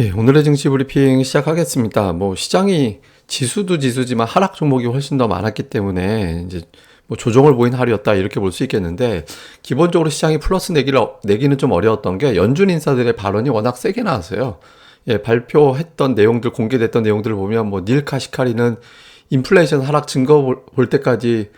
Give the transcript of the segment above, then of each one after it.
예, 오늘의 증시 브리핑 시작하겠습니다. 시장이 지수도 지수지만 하락 종목이 훨씬 더 많았기 때문에 이제 조정을 보인 하루였다 이렇게 볼 수 있겠는데, 기본적으로 시장이 플러스 내기는 좀 어려웠던 게 연준 인사들의 발언이 워낙 세게 나왔어요. 예, 발표했던 내용들, 공개됐던 내용들을 보면 닐 카시카리는 인플레이션 하락 증거 볼 때까지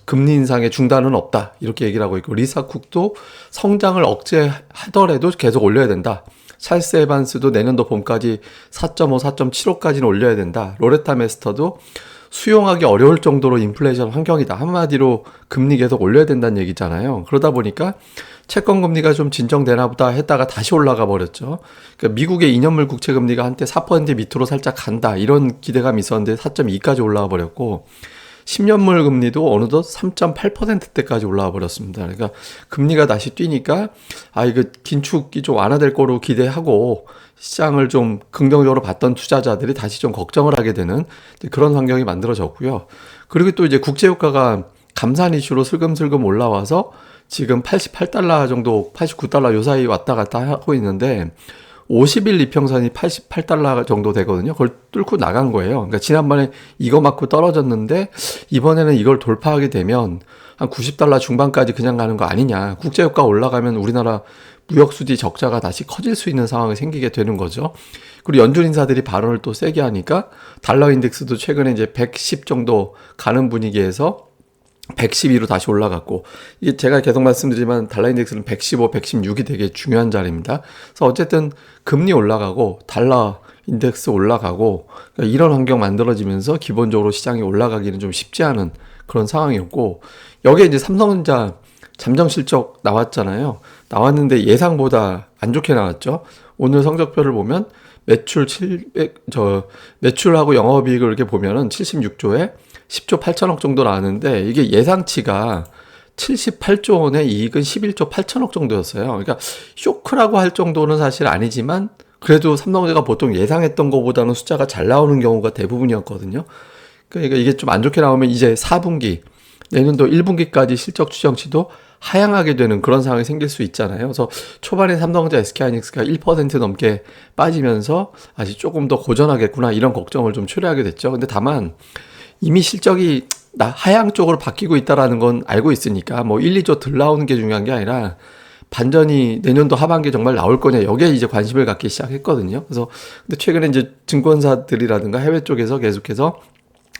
금리 인상의 중단은 없다 이렇게 얘기를 하고 있고, 리사 쿡도 성장을 억제하더라도 계속 올려야 된다. 찰스 에반스도 내년도 봄까지 4.5, 4.75까지는 올려야 된다. 로레타 메스터도 수용하기 어려울 정도로 인플레이션 환경이다. 한마디로 금리 계속 올려야 된다는 얘기잖아요. 그러다 보니까 채권 금리가 좀 진정되나 보다 했다가 다시 올라가 버렸죠. 그러니까 미국의 2년물 국채 금리가 한때 4% 밑으로 살짝 간다 이런 기대감이 있었는데 4.2까지 올라가 버렸고, 10년물 금리도 어느덧 3.8%대까지 올라와 버렸습니다. 그러니까 금리가 다시 뛰니까 이거 긴축이 좀 완화될 거로 기대하고 시장을 좀 긍정적으로 봤던 투자자들이 다시 좀 걱정을 하게 되는 그런 환경이 만들어졌고요. 그리고 또 이제 국제유가가 감산 이슈로 슬금슬금 올라와서 지금 88달러 정도, 89달러 요 사이 왔다 갔다 하고 있는데, 50일 이평선이 88달러 정도 되거든요. 그걸 뚫고 나간 거예요. 그러니까 지난번에 이거 맞고 떨어졌는데 이번에는 이걸 돌파하게 되면 한 90달러 중반까지 그냥 가는 거 아니냐. 국제유가 올라가면 우리나라 무역수지 적자가 다시 커질 수 있는 상황이 생기게 되는 거죠. 그리고 연준 인사들이 발언을 또 세게 하니까 달러 인덱스도 최근에 이제 110 정도 가는 분위기에서 112로 다시 올라갔고, 이게 제가 계속 말씀드리지만 달러 인덱스는 115, 116이 되게 중요한 자리입니다. 그래서 어쨌든 금리 올라가고 달러 인덱스 올라가고, 그러니까 이런 환경 만들어지면서 기본적으로 시장이 올라가기는 좀 쉽지 않은 그런 상황이었고, 여기에 이제 삼성전자 잠정 실적 나왔잖아요. 나왔는데 예상보다 안 좋게 나왔죠. 오늘 성적표를 보면 매출하고 영업이익을 이렇게 보면은 76조에 10조 8천억 정도 나왔는데, 이게 예상치가 78조 원의 이익은 11조 8천억 정도였어요. 그러니까 쇼크라고 할 정도는 사실 아니지만 그래도 삼성전자가 보통 예상했던 것보다는 숫자가 잘 나오는 경우가 대부분이었거든요. 그러니까 이게 좀 안 좋게 나오면 이제 4분기, 내년도 1분기까지 실적 추정치도 하향하게 되는 그런 상황이 생길 수 있잖아요. 그래서 초반에 삼성전자, SK하이닉스가 1% 넘게 빠지면서 아직 조금 더 고전하겠구나 이런 걱정을 좀 초래하게 됐죠. 근데 다만 이미 실적이 하향 쪽으로 바뀌고 있다라는 건 알고 있으니까 1, 2조 덜 나오는 게 중요한 게 아니라 반전이 내년도 하반기에 정말 나올 거냐, 여기에 이제 관심을 갖기 시작했거든요. 그래서 근데 최근에 이제 증권사들이라든가 해외 쪽에서 계속해서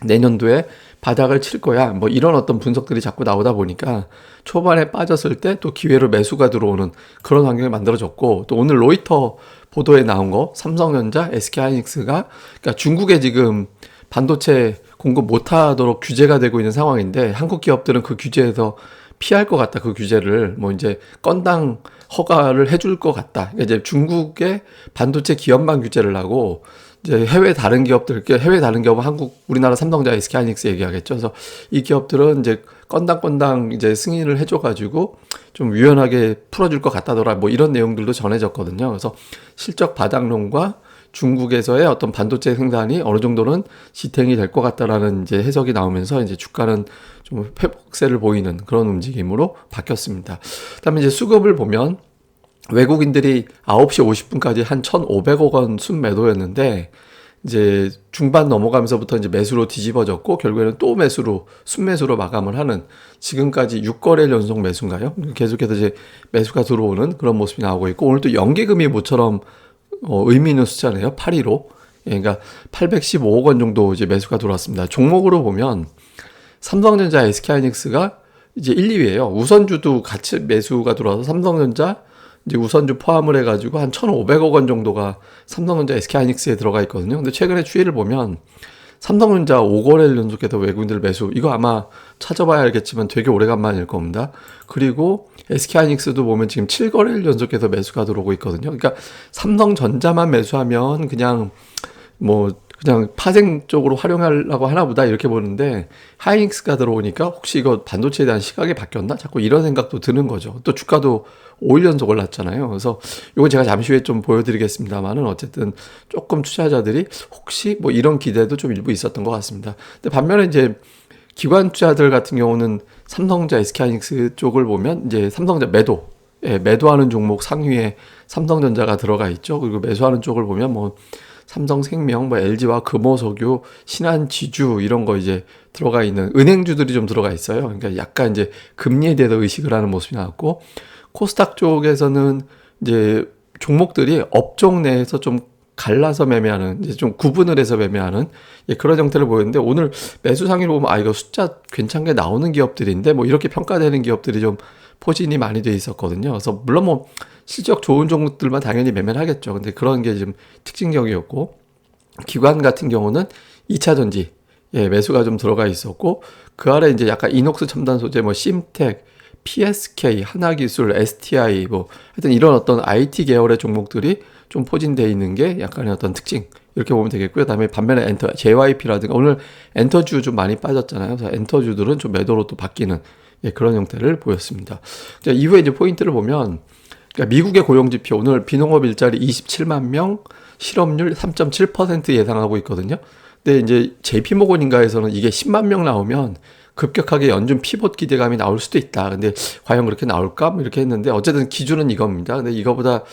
내년도에 바닥을 칠 거야, 이런 어떤 분석들이 자꾸 나오다 보니까 초반에 빠졌을 때 또 기회로 매수가 들어오는 그런 환경이 만들어졌고, 또 오늘 로이터 보도에 나온 거 삼성전자, SK하이닉스가 그러니까 중국에 지금 반도체 공급 못하도록 규제가 되고 있는 상황인데, 한국 기업들은 그 규제에서 피할 것 같다. 그 규제를 이제 건당 허가를 해줄 것 같다. 그러니까 이제 중국의 반도체 기업만 규제를 하고, 이제 해외 다른 기업은 우리나라 삼성전자, SK하이닉스 얘기하겠죠. 그래서 이 기업들은 이제 건당 이제 승인을 해줘가지고 좀 유연하게 풀어줄 것 같다더라. 이런 내용들도 전해졌거든요. 그래서 실적 바닥론과 중국에서의 어떤 반도체 생산이 어느 정도는 지탱이 될 것 같다라는 이제 해석이 나오면서 이제 주가는 좀 회복세를 보이는 그런 움직임으로 바뀌었습니다. 그다음에 이제 수급을 보면 외국인들이 9시 50분까지 한 1,500억 원 순매도였는데, 이제 중반 넘어가면서부터 이제 매수로 뒤집어졌고, 결국에는 또 순매수로 마감을 하는, 지금까지 6거래일 연속 매수인가요? 계속해서 이제 매수가 들어오는 그런 모습이 나오고 있고, 오늘 또 연기금이 모처럼 의미 있는 숫자네요. 815. 그러니까 815억 원 정도 이제 매수가 들어왔습니다. 종목으로 보면 삼성전자, SK하이닉스가 이제 1, 2위예요. 우선주도 같이 매수가 들어와서 삼성전자 이제 우선주 포함을 해가지고 한 1,500억 원 정도가 삼성전자, SK하이닉스에 들어가 있거든요. 근데 최근에 추이를 보면 삼성전자 5거래일 연속해서 외국인들 매수, 이거 아마 찾아봐야 알겠지만 되게 오래간만일 겁니다. 그리고 SK하이닉스도 보면 지금 7거래일 연속해서 매수가 들어오고 있거든요. 그러니까 삼성전자만 매수하면 그냥 파생 쪽으로 활용하려고 하나 보다 이렇게 보는데, 하이닉스가 들어오니까 혹시 이거 반도체에 대한 시각이 바뀌었나? 자꾸 이런 생각도 드는 거죠. 또 주가도 5일 연속 올랐잖아요. 그래서 이거 제가 잠시 후에 좀 보여드리겠습니다만은, 어쨌든 조금 투자자들이 혹시 이런 기대도 좀 일부 있었던 것 같습니다. 근데 반면에 이제 기관 투자들 같은 경우는 삼성전자, SK하이닉스 쪽을 보면 이제 삼성전자 매도, 매도하는 종목 상위에 삼성전자가 들어가 있죠. 그리고 매수하는 쪽을 보면 뭐 삼성생명, 뭐 LG와 금호석유, 신한지주 이런 거 이제 들어가 있는 은행주들이 좀 들어가 있어요. 그러니까 약간 이제 금리에 대해서 의식을 하는 모습이 나왔고, 코스닥 쪽에서는 이제 종목들이 업종 내에서 좀 갈라서 매매하는, 이제 좀 구분을 해서 매매하는 그런 형태를 보였는데, 오늘 매수 상위를 보면 이거 숫자 괜찮게 나오는 기업들인데 뭐 이렇게 평가되는 기업들이 좀 포진이 많이 돼 있었거든요. 그래서 물론 뭐 실적 좋은 종목들만 당연히 매매를 하겠죠. 근데 그런 게 좀 특징적이었고, 기관 같은 경우는 2차 전지 매수가 좀 들어가 있었고, 그 아래 이제 약간 이녹스 첨단 소재, 뭐 심텍, PSK, 하나기술, STI, 뭐 하여튼 이런 어떤 IT 계열의 종목들이 좀 포진되어 있는 게 약간의 어떤 특징, 이렇게 보면 되겠고요. 그다음에 반면에 엔터, JYP라든가 오늘 엔터주 좀 많이 빠졌잖아요. 그래서 엔터주들은 좀 매도로 또 바뀌는 그런 형태를 보였습니다. 자, 이후에 이제 포인트를 보면, 그러니까 미국의 고용지표 오늘 비농업 일자리 27만 명, 실업률 3.7% 예상하고 있거든요. 근데 이제 JP모건인가에서는 이게 10만 명 나오면 급격하게 연준 피봇 기대감이 나올 수도 있다. 근데 과연 그렇게 나올까? 뭐 이렇게 했는데 어쨌든 기준은 이겁니다. 근데 이거보다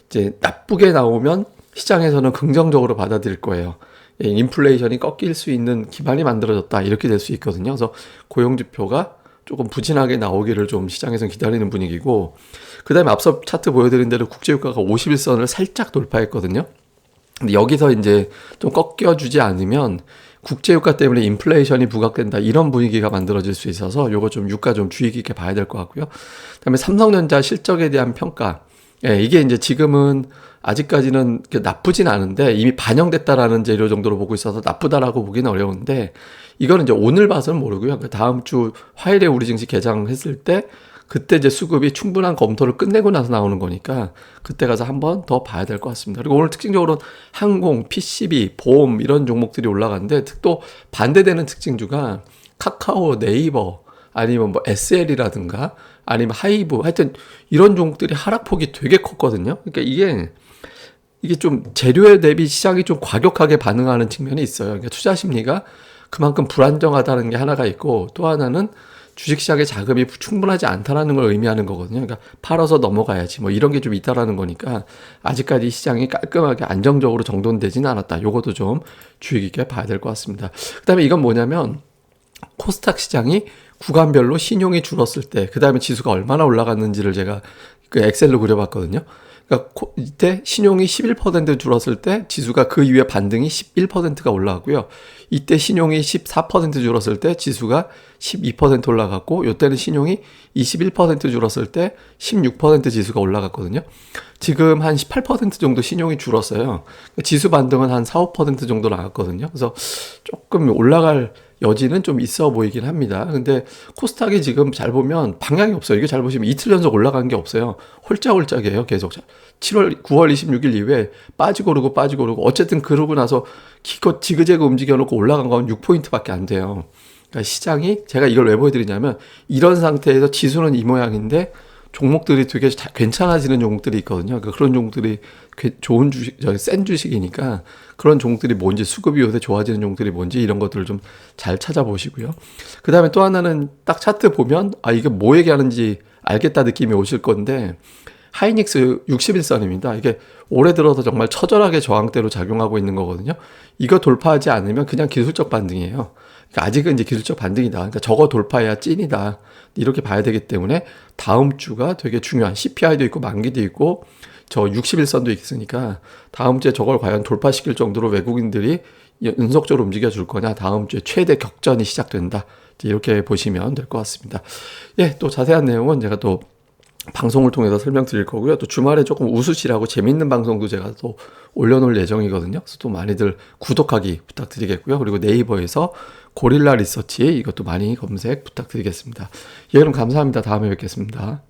이제 나쁘게 나오면 시장에서는 긍정적으로 받아들일 거예요. 인플레이션이 꺾일 수 있는 기반이 만들어졌다. 이렇게 될 수 있거든요. 그래서 고용지표가 조금 부진하게 나오기를 좀 시장에서는 기다리는 분위기고, 그 다음에 앞서 차트 보여드린 대로 국제유가가 51선을 살짝 돌파했거든요. 근데 여기서 이제 좀 꺾여주지 않으면 국제유가 때문에 인플레이션이 부각된다, 이런 분위기가 만들어질 수 있어서 요거 좀 유가 좀 주의 깊게 봐야 될 것 같고요. 그다음에 삼성전자 실적에 대한 평가, 이게 이제 지금은 아직까지는 나쁘진 않은데 이미 반영됐다라는 재료 정도로 보고 있어서 나쁘다라고 보기는 어려운데, 이거는 이제 오늘 봐서는 모르고요. 그러니까 다음 주 화요일에 우리 증시 개장했을 때 그때 이제 수급이 충분한 검토를 끝내고 나서 나오는 거니까 그때 가서 한 번 더 봐야 될 것 같습니다. 그리고 오늘 특징적으로 항공, PCB, 보험 이런 종목들이 올라갔는데, 또 반대되는 특징주가 카카오, 네이버, 아니면 뭐 SL이라든가 아니면 하이브, 하여튼 이런 종목들이 하락폭이 되게 컸거든요. 그러니까 이게 좀 재료에 대비 시장이 좀 과격하게 반응하는 측면이 있어요. 그러니까 투자 심리가 그만큼 불안정하다는 게 하나가 있고, 또 하나는 주식시장의 자금이 충분하지 않다라는 걸 의미하는 거거든요. 그러니까 팔아서 넘어가야지 뭐 이런 게 좀 있다라는 거니까 아직까지 시장이 깔끔하게 안정적으로 정돈되지는 않았다. 요것도 좀 주의 깊게 봐야 될 것 같습니다. 그다음에 이건 뭐냐면, 코스닥 시장이 구간별로 신용이 줄었을 때 그 다음에 지수가 얼마나 올라갔는지를 제가 그 엑셀로 그려봤거든요. 그러니까 이때 신용이 11% 줄었을 때 지수가 그 이후에 반등이 11%가 올라가고요. 이때 신용이 14% 줄었을 때 지수가 12% 올라갔고, 이때는 신용이 21% 줄었을 때 16% 지수가 올라갔거든요. 지금 한 18% 정도 신용이 줄었어요. 지수 반등은 한 4, 5% 정도 나갔거든요. 그래서 조금 올라갈 여지는 좀 있어 보이긴 합니다. 근데 코스닥이 지금 잘 보면 방향이 없어요. 이게 잘 보시면 이틀 연속 올라간 게 없어요. 홀짝홀짝이에요. 계속 9월 26일 이후에 빠지고 오르고 어쨌든 그러고 나서 기껏 지그재그 움직여놓고 올라간 건 6포인트밖에 안 돼요. 그러니까 시장이, 제가 이걸 왜 보여드리냐면, 이런 상태에서 지수는 이 모양인데 종목들이 되게 괜찮아지는 종목들이 있거든요. 그러니까 그런 종목들이 좋은 주식, 센 주식이니까 그런 종목들이 뭔지, 수급이 요새 좋아지는 종목들이 뭔지 이런 것들을 좀 잘 찾아보시고요. 그 다음에 또 하나는 딱 차트 보면 이게 뭐 얘기하는지 알겠다 느낌이 오실 건데, 하이닉스 61선입니다. 이게 올해 들어서 정말 처절하게 저항대로 작용하고 있는 거거든요. 이거 돌파하지 않으면 그냥 기술적 반등이에요. 그러니까 아직은 이제 기술적 반등이다. 그러니까 저거 돌파해야 찐이다. 이렇게 봐야 되기 때문에 다음 주가 되게 중요한, CPI도 있고 만기도 있고 저 61선도 있으니까 다음 주에 저걸 과연 돌파시킬 정도로 외국인들이 연속적으로 움직여 줄 거냐, 다음 주에 최대 격전이 시작된다. 이렇게 보시면 될 것 같습니다. 또 자세한 내용은 제가 또 방송을 통해서 설명드릴 거고요. 또 주말에 조금 웃으시라고 재밌는 방송도 제가 또 올려놓을 예정이거든요. 그래서 또 많이들 구독하기 부탁드리겠고요. 그리고 네이버에서 고릴라 리서치 이것도 많이 검색 부탁드리겠습니다. 그럼 감사합니다. 다음에 뵙겠습니다.